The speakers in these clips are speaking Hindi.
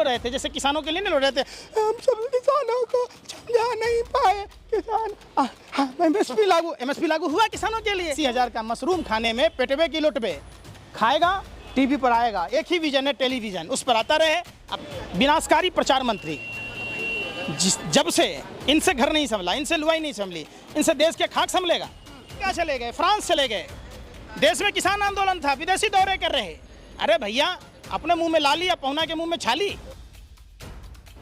रहे थे, जैसे किसानों के लिए नहीं लड़ रहे थे, हम सब किसानों को समझा नहीं पाए, किसान एमएसपी लागू हुआ किसानों के लिए। 80,000 का मशरूम खाने में पेटवे की लुटबे, खाएगा टीवी पर आएगा, एक ही विजन है टेलीविजन, उस पर आता रहे। विनाशकारी प्रचार मंत्री, जब से इनसे घर नहीं संभला, इनसे लुआई नहीं संभली, इनसे देश के खाक संभलेगा क्या? चले गए फ्रांस, चले गए, देश में किसान आंदोलन था, विदेशी दौरे कर रहे। अरे भैया, अपने मुंह में लाली या पहुना के मुंह में छाली।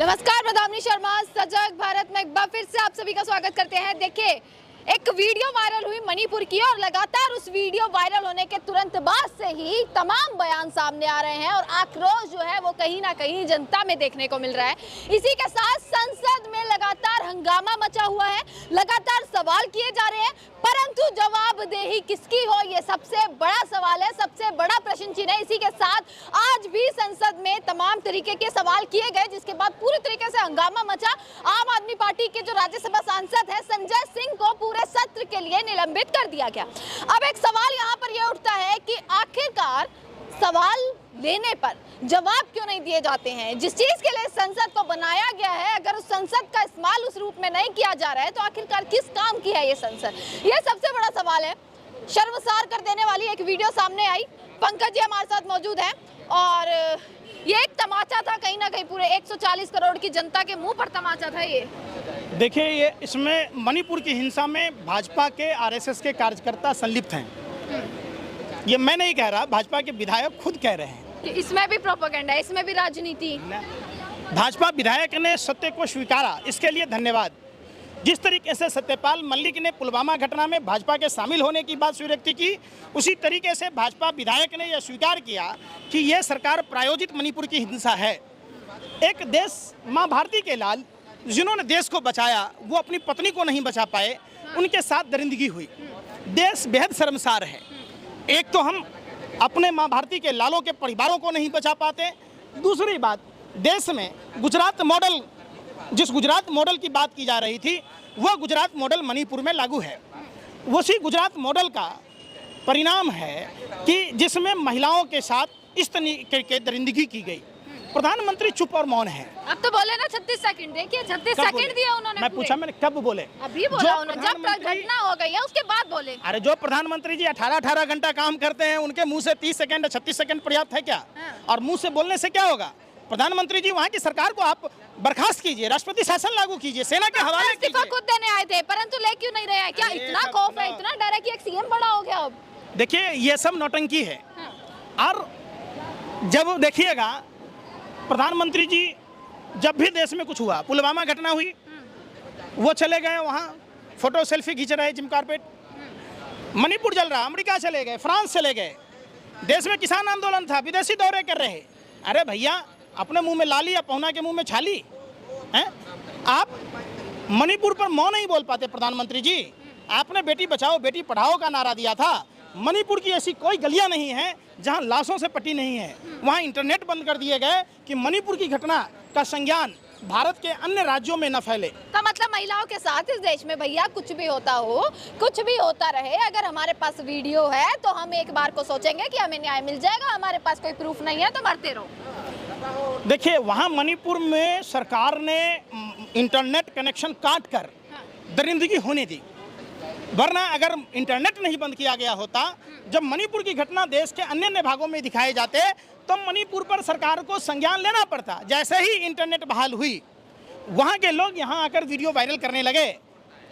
नमस्कार, प्रधानमंत्री शर्मा सजग भारत में एक बार फिर से आप सभी का स्वागत करते हैं। देखिए, एक वीडियो वायरल हुई मणिपुर की और लगातार उस वीडियो वायरल होने के तुरंत बाद से ही तमाम बयान सामने आ रहे हैं और आक्रोश जो है वो कहीं ना कहीं जनता में देखने को मिल रहा है। इसी के साथ संसद में लगातार हंगामा मचा हुआ है, लगातार सवाल किए जा रहे हैं, परंतु जवाबदेही किसकी हो, ये सबसे बड़ा सवाल है, सबसे बड़ा प्रश्न चिन्ह है। इसी के साथ आज भी संसद में तमाम तरीके के सवाल किए गए, जिसके बाद पूरी तरीके से हंगामा मचा। आम आदमी पार्टी के जो राज्यसभा सांसद है संजय सिंह को पूरे सत्र के लिए निलंबित कर दिया गया। अब एक सवाल यहाँ पर यह उठता है कि आखिरकार सवाल लेने पर जवाब क्यों नहीं दिए जाते हैं? जिस चीज के लिए संसद को बनाया गया है, अगर उस संसद का इस्तेमाल उस रूप में नहीं किया जा रहा है तो आखिरकार किस काम की है ये संसद? ये सबसे बड़ा सवाल है। शर्मसार कर देने वाली एक वीडियो सामने आई। पंकज जी हमारे साथ मौजूद हैं और ये एक तमाचा था, कहीं ना कहीं पूरे 140 करोड़ की जनता के मुंह पर तमाचा था ये। देखिए, ये इसमें मणिपुर की हिंसा में भाजपा के आरएसएस के कार्यकर्ता संलिप्त हैं। ये मैं नहीं कह रहा, भाजपा के विधायक खुद कह रहे हैं। इसमें भी प्रोपेगेंडा है, इसमें भी राजनीति। भाजपा विधायक ने सत्य को स्वीकारा, इसके लिए धन्यवाद। जिस तरीके से सत्यपाल मलिक ने पुलवामा घटना में भाजपा के शामिल होने की बात स्वीकृति की, उसी तरीके से भाजपा विधायक ने यह स्वीकार किया कि यह सरकार प्रायोजित मणिपुर की हिंसा है। एक देश माँ भारती के लाल जिन्होंने देश को बचाया, वो अपनी पत्नी को नहीं बचा पाए, उनके साथ दरिंदगी हुई। देश बेहद शर्मसार है। एक तो हम अपने माँ भारती के लालों के परिवारों को नहीं बचा पाते, दूसरी बात देश में गुजरात मॉडल, जिस गुजरात मॉडल की बात की जा रही थी, वह गुजरात मॉडल मणिपुर में लागू है। उसी गुजरात मॉडल का परिणाम है कि जिसमें महिलाओं के साथ इस तरीके की दरिंदगी की गई। प्रधानमंत्री चुप और मौन है। अब तो बोले ना 36 सेकंड, देखिए 36 सेकंड दिया उन्होंने। मैं पूछा, मैंने कब बोले? अभी बोला उन्होंने, जब घटना हो गई है उसके बाद बोले। अरे जो प्रधानमंत्री जी 18 घंटा काम करते हैं, उनके मुंह से 30 सेकंड 36 सेकंड पर्याप्त है क्या? और मुंह से बोलने से क्या होगा? प्रधानमंत्री जी, वहाँ की सरकार को आप बर्खास्त कीजिए, राष्ट्रपति शासन लागू कीजिए, सेना के हवाले कीजिए। खुद देने आए थे, परंतु ले क्यों नहीं रहे हैं? क्या इतना खौफ है, इतना डर है कि एक सीएम बड़ा हो गया अब? देखिए, ये सब नौटंकी है। और जब देखिएगा, प्रधानमंत्री जी जब भी देश में कुछ हुआ, पुलवामा घटना हुई, वो चले गए वहाँ फोटो सेल्फी खींच रहे जिम कारपेट। मणिपुर जल रहा, अमेरिका चले गए, फ्रांस चले गए, देश में किसान आंदोलन था, विदेशी दौरे कर रहे। अरे भैया, अपने मुंह में लाली या पहुना के मुंह में छाली हैं? आप मणिपुर पर मौन नहीं बोल पाते प्रधानमंत्री जी। आपने बेटी बचाओ बेटी पढ़ाओ का नारा दिया था। मणिपुर की ऐसी कोई गलियां नहीं है जहां लाशों से पट्टी नहीं है। वहां इंटरनेट बंद कर दिए गए कि मणिपुर की घटना का संज्ञान भारत के अन्य राज्यों में न फैले। का मतलब महिलाओं के साथ इस देश में भैया कुछ भी होता हो, कुछ भी होता रहे, अगर हमारे पास वीडियो है तो हम एक बार को सोचेंगे कि हमें न्याय मिल जाएगा, हमारे पास कोई प्रूफ नहीं है तो मरते रहो। देखिए, वहाँ मणिपुर में सरकार ने इंटरनेट कनेक्शन काट कर दरिंदगी होने दी, वरना अगर इंटरनेट नहीं बंद किया गया होता, जब मणिपुर की घटना देश के अन्य भागों में दिखाए जाते तो मणिपुर पर सरकार को संज्ञान लेना पड़ता। जैसे ही इंटरनेट बहाल हुई, वहाँ के लोग यहाँ आकर वीडियो वायरल करने लगे।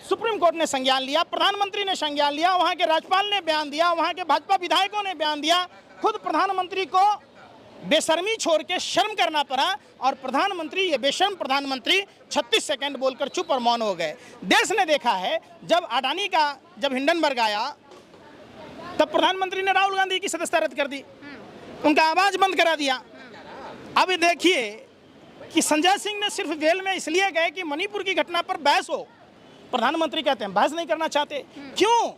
सुप्रीम कोर्ट ने संज्ञान लिया, प्रधानमंत्री ने संज्ञान लिया, वहाँ के राज्यपाल ने बयान दिया, वहाँ के भाजपा विधायकों ने बयान दिया। खुद प्रधानमंत्री को बेशर्मी छोड़ के शर्म करना पड़ा और प्रधानमंत्री, ये बेशर्म प्रधानमंत्री 36 सेकंड बोलकर चुप और मौन हो गए। देश ने देखा है, जब अडानी का जब हिंडनबर्ग आया, तब प्रधानमंत्री ने राहुल गांधी की सदस्यता रद्द कर दी, उनका आवाज बंद करा दिया। अब देखिए कि संजय सिंह ने सिर्फ जेल में इसलिए गए कि मणिपुर की घटना पर बहस हो। प्रधानमंत्री कहते हैं बहस नहीं करना चाहते, क्यों?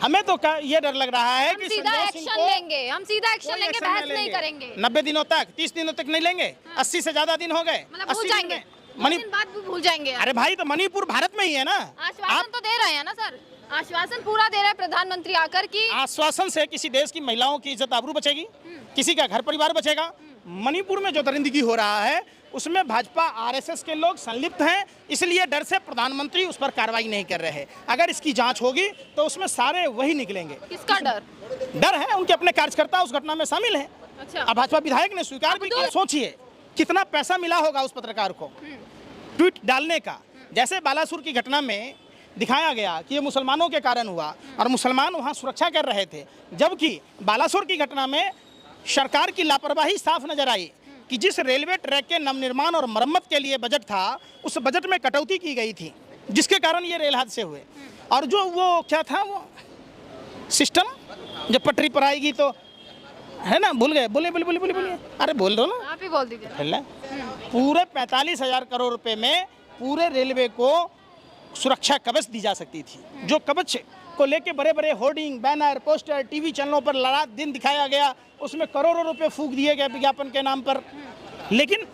हमें तो ये डर लग रहा है कि सीधा एक्शन लेंगे, हम सीधा एक्शन लेंगे, बहस नहीं करेंगे। 90 दिनों तक, 30 दिनों तक नहीं लेंगे, 80 से ज्यादा दिन हो गए, मतलब भूल जाएंगे, बाद भूल जाएंगे। अरे भाई, तो मणिपुर भारत में ही है ना। आश्वासन तो दे रहे हैं ना सर, आश्वासन पूरा दे रहा है प्रधानमंत्री आकर की। आश्वासन से किसी देश की महिलाओं की इज्जत आबरू बचेगी, किसी का घर परिवार बचेगा? मणिपुर में जो दरिंदगी हो रहा है उसमें भाजपा आरएसएस के लोग संलिप्त हैं, इसलिए डर से प्रधानमंत्री उस पर कार्रवाई नहीं कर रहे हैं। अगर इसकी जांच होगी तो उसमें सारे वही निकलेंगे। किसका डर? डर है उनके अपने कार्यकर्ता उस घटना में शामिल हैं। अच्छा। अब भाजपा विधायक ने स्वीकार भी किया। सोचिए कितना पैसा मिला होगा उस पत्रकार को ट्वीट डालने का। जैसे बालासुर की घटना में दिखाया गया कि ये मुसलमानों के कारण हुआ और मुसलमान वहाँ सुरक्षा कर रहे थे, जबकि बालासुर की घटना में सरकार की लापरवाही साफ नजर आई कि जिस रेलवे ट्रैक के नवनिर्माण और मरम्मत के लिए बजट था उस बजट में कटौती की गई थी, जिसके कारण ये रेल हादसे हुए। और जो वो क्या था वो सिस्टम जब पटरी पर आएगी तो है ना, भूल गए, बोले बोले बोले बोले बोले अरे बोल दो ना, आप ही बोल दीजिए। पूरे 45,000 करोड़ रुपए में पूरे रेलवे को सुरक्षा कवच दी जा सकती थी, जो कवच को लेके बड़े बड़े होर्डिंग, बैनर, पोस्टर टीवी चैनलों पर रात दिन दिखाया गया, उसमें करोड़ों रुपए फूंक दिए गए विज्ञापन के नाम पर। लेकिन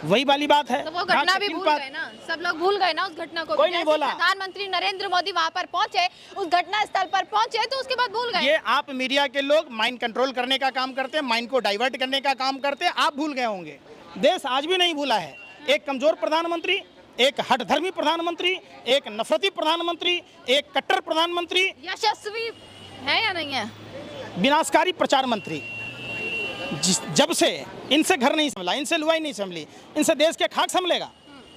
वही वाली बात है, तो वो घटना भी भूल गए ना, सब लोग भूल गए ना उस घटना को। कोई नहीं बोला। प्रधानमंत्री नरेंद्र मोदी वहां पर पहुंचे, उस घटना स्थल पर पहुंचे, तो उसके बाद भूल गए। ये आप मीडिया के लोग माइंड कंट्रोल करने का काम करते हैं, माइंड को डाइवर्ट करने का काम करते हैं। आप भूल गए होंगे, देश आज भी नहीं भूला है। एक कमजोर प्रधानमंत्री, एक हठधर्मी प्रधानमंत्री, एक नफरती प्रधानमंत्री, एक कट्टर प्रधानमंत्री, यशस्वी है या नहीं है, विनाशकारी प्रचार मंत्री। जब से इनसे घर नहीं संभला, इनसे लुआई नहीं संभली, इनसे देश के खाक संभलेगा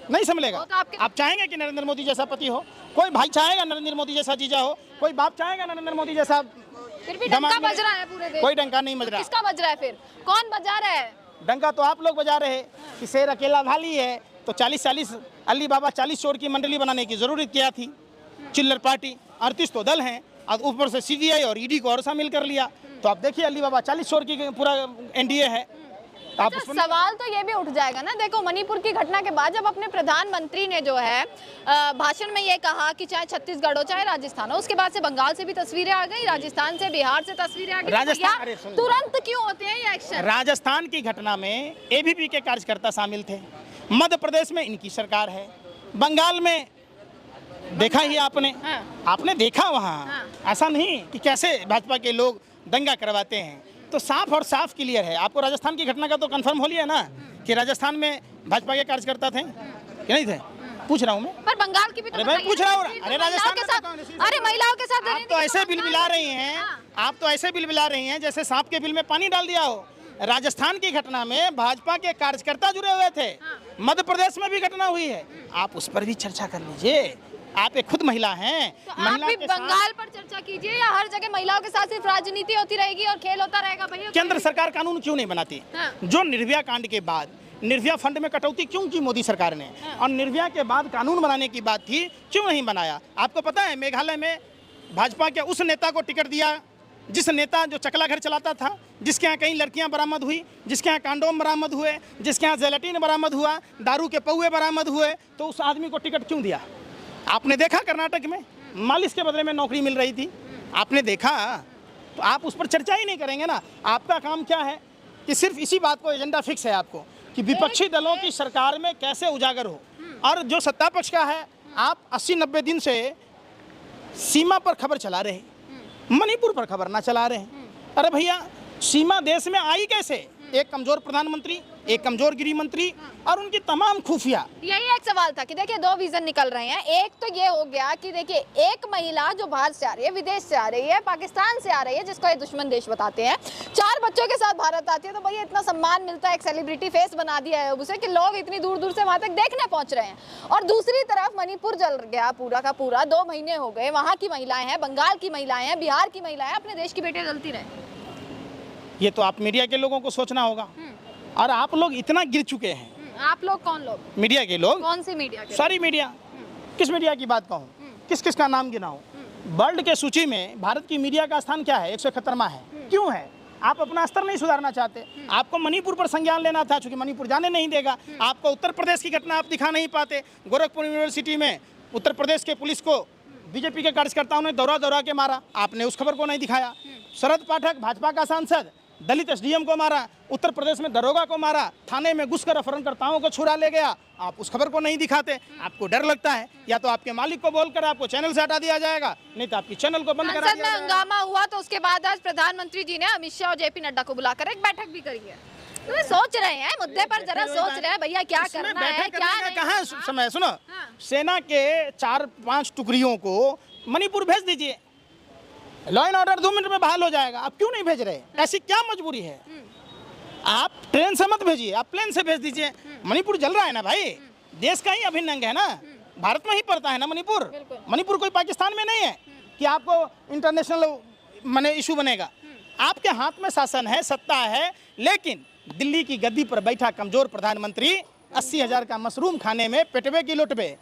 नहीं संभलेगा। तो आप चाहेंगे कि नरेंद्र मोदी जैसा पति हो? कोई भाई चाहेगा नरेंद्र मोदी जैसा जीजा हो? कोई बाप चाहेगा नरेंद्र मोदी जैसा? फिर भी डंका बज रहा है पूरे देश। कोई डंका नहीं बज रहा। किसका बज रहा है फिर? कौन बजा रहा है डंका? तो आप लोग बजा रहे हैं कि शेर अकेला भाली है, तो 40 अली बाबा 40 चोर की मंडली बनाने की जरूरत क्या थी? चिल्लर पार्टी 38 तो दल हैं और ऊपर से सीबीआई और ईडी को और शामिल कर लिया। तो आप देखिए अली बाबा 40 चोर की पूरा एनडीए है। आप अच्छा, सवाल तो ये भी उठ जाएगा ना, देखो मणिपुर की घटना के बाद जब अपने प्रधानमंत्री ने जो है भाषण में ये कहा कि चाहे छत्तीसगढ़ हो चाहे राजस्थान हो, उसके बाद से बंगाल से भी तस्वीरें आ गई, राजस्थान से, बिहार से तस्वीरें आ गई, राजस्थान तो तुरंत क्यों होते हैं ये एक्शन? राजस्थान की घटना में एबीपी के कार्यकर्ता शामिल थे, मध्य प्रदेश में इनकी सरकार है, बंगाल में देखा ही आपने। हाँ। आपने देखा वहाँ। हाँ। ऐसा नहीं कि कैसे भाजपा के लोग दंगा करवाते हैं, तो साफ और साफ क्लियर है। आपको राजस्थान की घटना का तो कंफर्म हो लिया ना कि राजस्थान में भाजपा के कार्यकर्ता थे कि नहीं थे? पूछ रहा हूँ मैं। पर बंगाल की भी तो मैं पूछ रहा हूँ। अरे राजस्थान के साथ, अरे महिलाओं के साथ आप तो ऐसे बिलबिला रही हैं, आप तो ऐसे बिलबिला रही हैं जैसे सांप के बिल में पानी डाल दिया हो। राजस्थान की घटना में भाजपा के कार्यकर्ता जुड़े हुए थे, मध्य प्रदेश में भी घटना हुई है, आप उस पर भी चर्चा कर लीजिए। आप एक खुद महिला हैं, तो आप भी बंगाल पर चर्चा कीजिए, या हर जगह महिलाओं के साथ सिर्फ राजनीति होती रहेगी और खेल होता रहेगा? भैया केंद्र सरकार कानून क्यों नहीं बनाती? हाँ। जो निर्भया कांड के बाद निर्भया फंड में कटौती क्यों की मोदी सरकार ने, और निर्भया के बाद कानून बनाने की बात थी, क्यों नहीं बनाया? आपको पता है मेघालय में भाजपा के उस नेता को टिकट दिया जिस नेता जो चकला घर चलाता था, जिसके यहाँ कई लड़कियां बरामद हुई, जिसके यहाँ कांडोम बरामद हुए, जिसके यहाँ जेलेटिन बरामद हुआ, दारू के पौए बरामद हुए, तो उस आदमी को टिकट क्यों दिया? आपने देखा कर्नाटक में मालिश के बदले में नौकरी मिल रही थी, आपने देखा, तो आप उस पर चर्चा ही नहीं करेंगे ना। आपका काम क्या है कि सिर्फ इसी बात को एजेंडा फिक्स है आपको कि विपक्षी दलों की सरकार में कैसे उजागर हो, और जो सत्ता पक्ष का है आप 80-90 दिन से सीमा पर खबर चला रहे, मणिपुर पर खबर ना चला रहे हैं। अरे भैया सीमा देश में आई कैसे? एक कमजोर प्रधानमंत्री, एक कमजोर गृह मंत्री और उनकी तमाम खुफिया। यही एक सवाल था कि देखिए दो विजन निकल रहे हैं। एक तो ये हो गया कि देखिए एक महिला जो बाहर से आ रही है, विदेश से आ रही है, पाकिस्तान से आ रही है, जिसको ये दुश्मन देश बताते हैं, 4 बच्चों के साथ भारत आती है, तो भैया इतना सम्मान मिलता है, एक सेलिब्रिटी फेस बना दिया है उसे कि लोग इतनी दूर दूर से वहां तक देखने पहुंच रहे हैं। और दूसरी तरफ मणिपुर जल गया पूरा का पूरा, 2 महीने हो गए, वहां की महिलाएं हैं, बंगाल की महिलाएं हैं, बिहार की महिलाएं, अपने देश की बेटियां जलती रहे। ये तो आप मीडिया के लोगों को सोचना होगा, और आप लोग इतना गिर चुके हैं। आप लोग कौन लोग? मीडिया के लोग। कौन सी मीडिया के? सारी मीडिया। किस मीडिया की बात कहूँ, किस किस का नाम गिनाऊं? वर्ल्ड के सूची में भारत की मीडिया का स्थान क्या है? 171वां है। क्यों है? आप अपना स्तर नहीं सुधारना चाहते। आपको मणिपुर पर संज्ञान लेना था, क्योंकि मणिपुर जाने नहीं देगा। आपको उत्तर प्रदेश की घटना आप दिखा नहीं पाते। गोरखपुर यूनिवर्सिटी में उत्तर प्रदेश के पुलिस को बीजेपी के कार्यकर्ताओं ने दौरा के मारा, आपने उस खबर को नहीं दिखाया। शरद पाठक भाजपा का सांसद दलित एसडीएम को मारा, उत्तर प्रदेश में दरोगा को मारा, थाने में घुसकर अपहरणकर्ताओं को छुड़ा ले गया, आप उस खबर को नहीं दिखाते। आपको डर लगता है या तो आपके मालिक को बोलकर आपको चैनल से हटा दिया जाएगा, नहीं तो आपकी चैनल को बंद करा दिया जाएगा। हंगामा हुआ तो उसके बाद आज प्रधानमंत्री जी ने अमित शाह और जेपी नड्डा को बुलाकर एक बैठक भी करी है। तो सोच रहे हैं मुद्दे पर, जरा सोच रहे हैं भैया क्या करना है क्या नहीं। कहाँ समय, सुनो, सेना के 4-5 टुकड़ियों को मणिपुर भेज दीजिए, लॉ एंड ऑर्डर 2 मिनट में बहाल हो जाएगा। आप क्यों नहीं भेज रहे? ऐसी क्या मजबूरी है? आप ट्रेन से मत भेजिए, आप प्लेन से भेज दीजिए। मणिपुर जल रहा है ना भाई, देश का ही अभिन्न अंग है ना, भारत में ही पड़ता है ना मणिपुर। मणिपुर कोई पाकिस्तान में नहीं है कि आपको इंटरनेशनल मने इशू बनेगा। आपके हाथ में शासन है, सत्ता है, लेकिन दिल्ली की गद्दी पर बैठा कमजोर प्रधानमंत्री 80,000 का मशरूम खाने में पेटवे की लुटवे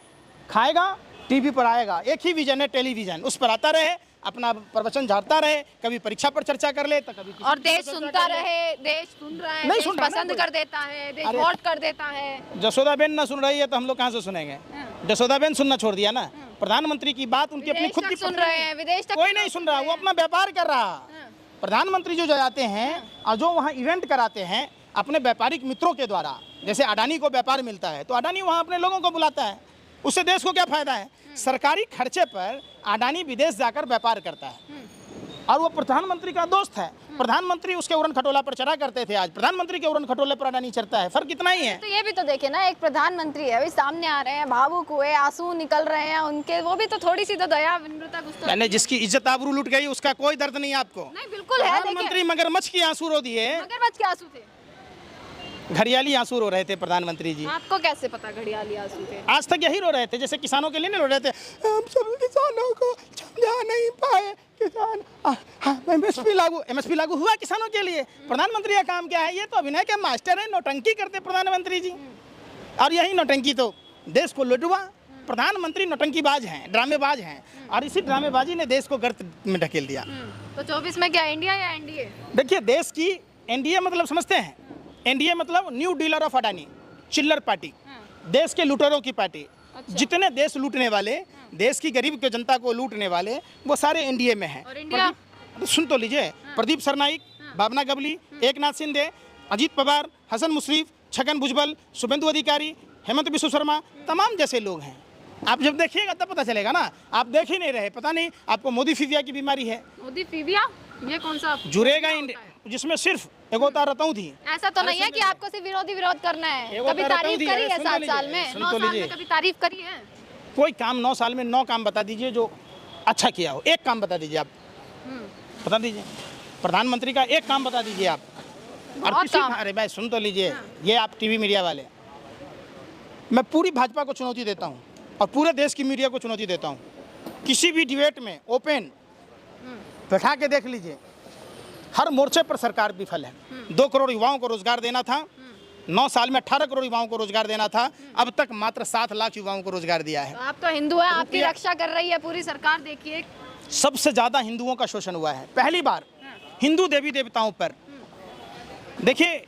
खाएगा, टीवी पर आएगा, एक ही विजन है टेलीविजन, उस पर आता रहे, अपना प्रवचन झाड़ता रहे, कभी परीक्षा पर चर्चा कर ले तो कभी और देश सुनता रहे, देश सुन रहा है, नहीं देश सुन रहा पसंद कर देता है, देश वोट कर देता है। जसोदाबेन ना सुन रही है तो हम लोग कहाँ से सुनेंगे? जसोदाबेन सुनना छोड़ दिया ना, प्रधानमंत्री की बात उनकी अपनी खुद की सुन रहे हैं, विदेश तक कोई नहीं सुन रहा, वो अपना व्यापार कर रहा। प्रधानमंत्री जो जाते हैं और जो वहाँ इवेंट कराते हैं अपने व्यापारिक मित्रों के द्वारा, जैसे अडानी को व्यापार मिलता है तो अडानी वहाँ अपने लोगों को बुलाता है, उससे देश को क्या फायदा है? सरकारी खर्चे पर अडानी विदेश जाकर व्यापार करता है और वो प्रधानमंत्री का दोस्त है। प्रधानमंत्री उसके उड़न खटोला पर चढ़ा करते थे, आज प्रधानमंत्री के उड़न खटोले पर अडानी चढ़ता है, फर्क इतना ही है। तो ये भी तो देखे ना, एक प्रधानमंत्री है, अभी सामने आ रहे हैं, भावुक हुए, आंसू निकल रहे हैं उनके, वो भी तो थोड़ी सी तो दया विनम्रता कुछ तो। यानी जिसकी इज्जत आबरू लूट गई उसका कोई दर्द नहीं आपको? नहीं बिल्कुल है। प्रधानमंत्री मगरमच्छ की आंसू रो दिए, मगरमच्छ के आंसू थे, घड़ियाली आंसू रो रहे थे प्रधानमंत्री जी। आपको कैसे पता घड़ियाली आंसू थे? आज तक यही रो रहे थे, जैसे किसानों के लिए नहीं रो रहे थे, हम सब किसानों को समझा नहीं पाए, किसान एमएसपी लागू हुआ किसानों के लिए। प्रधानमंत्री का काम क्या है? ये तो अभिनय के मास्टर है, नौटंकी करते प्रधानमंत्री जी, और यही नौटंकी तो देश को लुटवा। प्रधानमंत्री नौटंकीबाज हैं, ड्रामेबाज हैं, और इसी ड्रामेबाजी ने देश को गर्त में ढकेल दिया। तो 24 में क्या इंडिया या एनडीए? देखिए, देश की एनडीए मतलब समझते हैं, एनडीए मतलब न्यू डीलर ऑफ अडानी, चिल्लर पार्टी, देश के लुटेरों की पार्टी। जितने देश लूटने वाले, देश की गरीब की जनता को लूटने वाले, वो सारे एनडीए में हैं। और इंडिया? सुन तो लीजिए, प्रदीप सरनाइक, भावना गवली, एकनाथ शिंदे, अजीत पवार, हसन मुश्रीफ, छगन भुजबल, शुभेंदु अधिकारी, हेमंत बिश्व शर्मा, तमाम जैसे लोग हैं। आप जब देखिएगा तब पता चलेगा ना, आप देख ही नहीं रहे, पता नहीं आपको मोदी फीविया की बीमारी है। मोदी फीविया ये कौन सा जुड़ेगा इंडिया, जिसमें सिर्फ एगोता रताऊं थी। ऐसा तो नहीं है कि आपको सिर्फ विरोध करना है। कभी तारीफ करी है 7 साल में, 9 साल में कभी तारीफ करी है? कोई काम 9 साल में 9 काम बता दीजिए जो अच्छा किया हो, एक काम बता दीजिए आप, बता दीजिए। प्रधानमंत्री का एक काम बता दीजिए आप। और किसी अरे भाई सुन तो लीजिए, ये आप टीवी मीडिया वाले, मैं पूरी भाजपा को चुनौती देता हूँ और पूरे देश की मीडिया को चुनौती देता हूँ, किसी भी डिबेट में ओपन बैठा के देख लीजिए, हर मोर्चे पर सरकार विफल है। 2 करोड़ युवाओं को रोजगार देना था, 9 साल में 18 करोड़ युवाओं को रोजगार देना था, अब तक मात्र 7 लाख युवाओं को रोजगार दिया है। तो आप तो हिंदू हैं, आपकी रक्षा कर रही है पूरी सरकार, देखिए। सबसे ज्यादा हिंदुओं का शोषण हुआ है, पहली बार हिंदू देवी देवताओं पर। देखिए,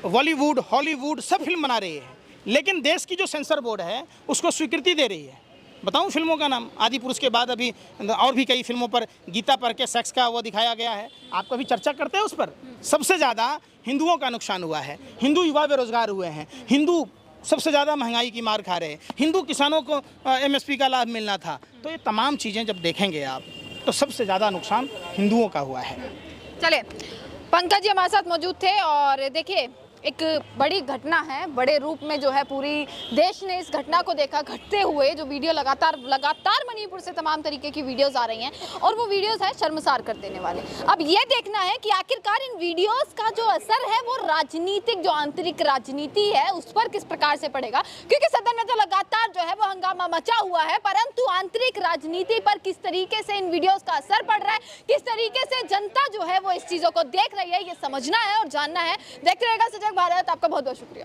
बॉलीवुड, हॉलीवुड सब फिल्म बना रही है, लेकिन देश की जो सेंसर बोर्ड है उसको स्वीकृति दे रही है। बताऊं फिल्मों का नाम? आदि पुरुष के बाद अभी और भी कई फिल्मों पर गीता पर के सेक्स का वो दिखाया गया है, आप कभी चर्चा करते हैं उस पर? सबसे ज़्यादा हिंदुओं का नुकसान हुआ है, हिंदू युवा बेरोजगार हुए हैं, हिंदू सबसे ज़्यादा महंगाई की मार खा रहे हैं, हिंदू किसानों को एमएसपी का लाभ मिलना था। तो ये तमाम चीज़ें जब देखेंगे आप तो सबसे ज़्यादा नुकसान हिंदुओं का हुआ है। चले, पंकज जी हमारे साथ मौजूद थे और देखिए एक बड़ी घटना है, बड़े रूप में जो है पूरी देश ने इस घटना को देखा घटते हुए। जो वीडियो लगातार मणिपुर से तमाम तरीके की वीडियोस आ रही हैं और वो वीडियोस हैं शर्मसार कर देने वाले। अब ये देखना है कि आखिरकार इन वीडियोस का जो असर है वो राजनीतिक, जो आंतरिक राजनीति है उस पर किस प्रकार से पड़ेगा, क्योंकि सदन में तो लगातार जो है वो हंगामा मचा हुआ है, परंतु आंतरिक राजनीति पर किस तरीके से इन वीडियोस का असर पड़ रहा है, किस तरीके से जनता जो है वो इस चीजों को देख रही है, ये समझना है और जानना है। देखते रहेगा सजग भारत। आपका बहुत बहुत शुक्रिया।